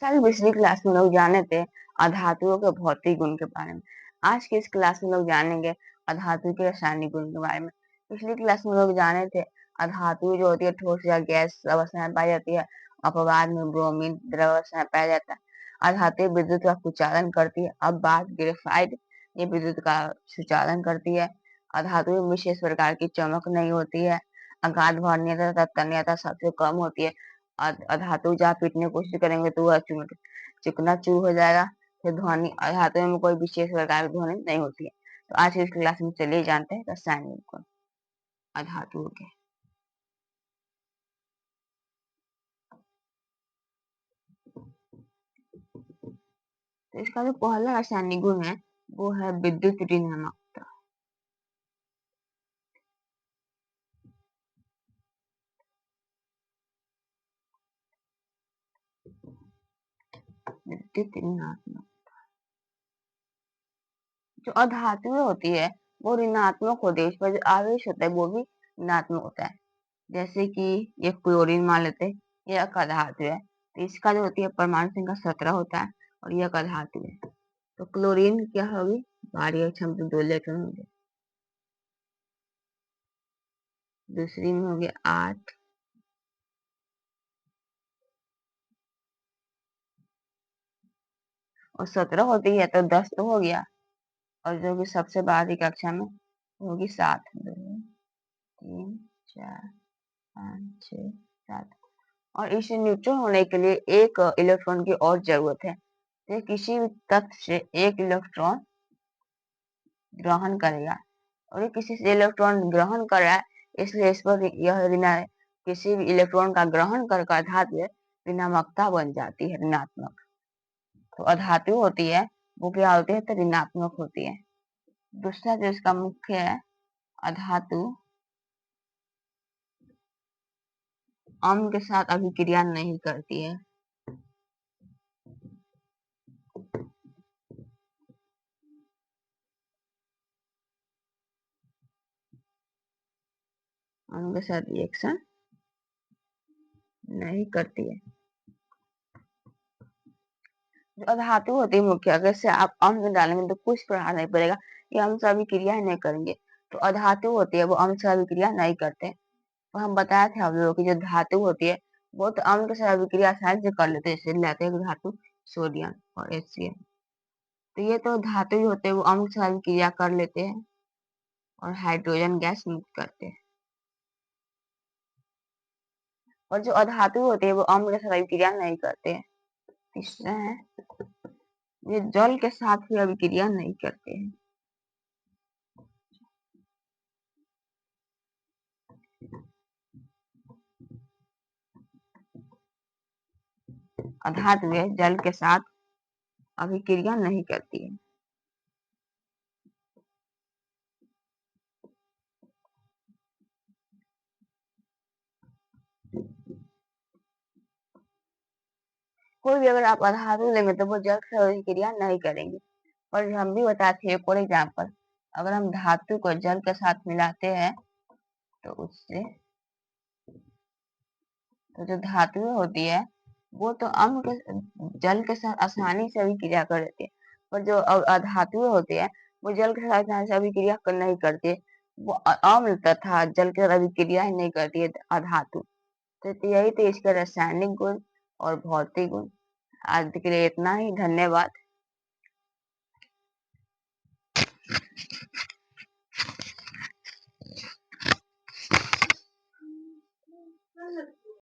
कल पिछली क्लास में लोग जाने थे अधातुओं के भौतिक गुण के बारे में। आज की इस क्लास में लोग जानेंगे अधातु के रासायनिक गुण के बारे में। पिछली क्लास में लोग जाने थे अधातु जो होती है ठोस या गैस अवस्था में पाई जाती है, अपवाद में ब्रोमीन द्रव अवस्था में पाया जाता है। अधातु विद्युत का कुचालन करती है। अब बात ग्रेफाइट, ये विद्युत का सुचालन करती है। अधातु में विशेष प्रकार की चमक नहीं होती है। अगाध भरनीयता तथा तन्यता सबसे कम होती है। अधातु जहाँ पीटने की कोशिश करेंगे तो वह चूकना-चूर हो जाएगा। फिर ध्वनि, अधातु में कोई विशेष प्रकार की ध्वनि नहीं होती है। तो आज की इस क्लास में चलिए जानते हैं रासायनिक गुण अधातुओं के। तो इसका जो पहला रासायनिक गुण है वो है विद्युत ऋणात्मकता। विद्युत ऋणात्मक, जो अधातुएं होती है वो ऋणात्मक होती है, इस पर जो आवेश होता है वो भी ऋणात्मक होता है। जैसे कि ये क्लोरीन मान लेते हैं, ये एक अधातु है, तो इसका जो होती है परमाणु संख्या 17 होता है और ये एक अधातु है। तो क्लोरीन क्या होगी, बाहरी क्षमता 2 इलेक्ट्रॉन होंगे। दूसरी में हो गया 8, और 17 होती है तो 10 तो हो गया, और जो कि सबसे बाहरी कक्षा में होगी 7, 2 3 4 5 6 7। और इसे न्यूट्रॉन होने के लिए एक इलेक्ट्रॉन की और जरूरत है। तो किसी भी तत्व से एक इलेक्ट्रॉन ग्रहण करेगा, और ये किसी से इलेक्ट्रॉन ग्रहण कर रहा है, इसलिए इस पर यह किसी भी इलेक्ट्रॉन का ग्रहण कर धातु ऋणात्मकता बन जाती है, ऋणात्मक। तो अधातु होती है वो क्या होती है, तो ऋणात्मक होती है। दूसरा जो इसका मुख्य है, अधातु अम्ल के साथ अभिक्रिया नहीं करती है। अम्ल के साथ रिएक्शन नहीं करती है। जो अधातु होती है मुख्य, अगर से आप अम्ल डालेंगे तो कुछ प्रभाव नहीं पड़ेगा, ये अम्ल से अभिक्रिया ही नहीं करेंगे। तो अधातु होती है वो अम्ल से अभिक्रिया नहीं करते। तो हम बताए थे आप लोगों की जो धातु होती है वो तो अम्ल के साथ अभिक्रिया आसानी से कर लेते हैं, जैसे लेते हैं धातु सोडियम और HCl। तो ये तो धातु ही होते हैं वो अम्ल के साथ अभिक्रिया कर लेते हैं और हाइड्रोजन गैस मुक्त करते हैं। और जो अधातु होते हैं वो अम्ल के साथ अभिक्रिया नहीं करते हैं। तीसरा है, ये जल के साथ भी अभिक्रिया नहीं करते हैं। अधातुएं जल के साथ अभिक्रिया नहीं करती है। कोई भी अगर आप अधातु लेंगे तो वो जल के साथ अभिक्रिया नहीं करेंगे। और हम भी बताते हैं एक और एग्जाम्पल, अगर हम धातु को जल के साथ मिलाते हैं तो उससे, तो जो धातुएं होती है वो तो अम्ल के जल के साथ आसानी से अभिक्रिया कर देती है, पर जो अधातुएं होती है वो जल के साथ आसानी से अभिक्रिया नहीं करती है। वो अम्ल तथा जल के साथ अभिक्रिया ही नहीं करती है अधातु। तो यही थे इसके रासायनिक गुण और भौतिक गुण। आज के लिए इतना ही, धन्यवाद।